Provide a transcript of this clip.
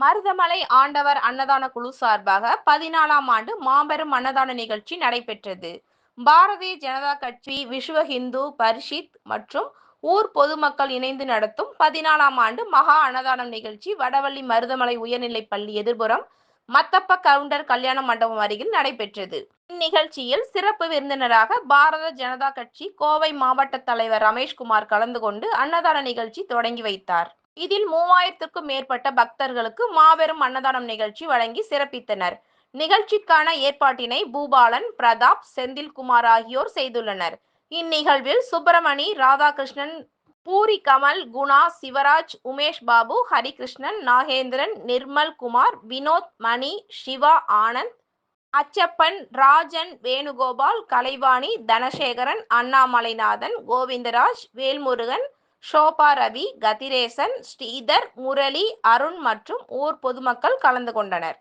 மருதமலை ஆண்டவர் அன்னதான குழு சார்பாக 14ஆம் ஆண்டு மாபெரும் அன்னதான நிகழ்ச்சி நடைபெற்றது. பாரதிய ஜனதா கட்சி, விஸ்வ ஹிந்து பரிஷத் மற்றும் ஊர் பொதுமக்கள் இணைந்து நடத்தும் 14ஆம் ஆண்டு மகா அன்னதானம் நிகழ்ச்சி வடவள்ளி மருதமலை உயர்நிலைப் பள்ளி எதிர்புறம் மத்தப்ப கவுண்டர் கல்யாண மண்டபம் அருகில் நடைபெற்றது. இந்நிகழ்ச்சியில் சிறப்பு விருந்தினராக பாரத ஜனதா கட்சி கோவை மாவட்ட தலைவர் ரமேஷ்குமார் கலந்து கொண்டு அன்னதான நிகழ்ச்சி தொடங்கி வைத்தார். இதில் 3000க்கும் மேற்பட்ட பக்தர்களுக்கு மாபெரும் அன்னதானம் நிகழ்ச்சி வழங்கி சிறப்பித்தனர். நிகழ்ச்சிக்கான ஏற்பாட்டினை பூபாலன், பிரதாப், செந்தில்குமார் ஆகியோர் செய்துள்ளனர். இந்நிகழ்வில் சுப்பிரமணி, ராதாகிருஷ்ணன், பூரி கமல், குணா, சிவராஜ், உமேஷ் பாபு, ஹரிகிருஷ்ணன், நாகேந்திரன், நிர்மல் குமார், வினோத், மணி, சிவா, ஆனந்த், அச்சப்பன், ராஜன், வேணுகோபால், கலைவாணி, தனசேகரன், அண்ணாமலைநாதன், கோவிந்தராஜ், வேல்முருகன், ஷோபா ரவி, கதிரேசன், ஸ்ரீதர், முரளி, அருண் மற்றும் ஊர் பொதுமக்கள் கலந்து கொண்டனர்.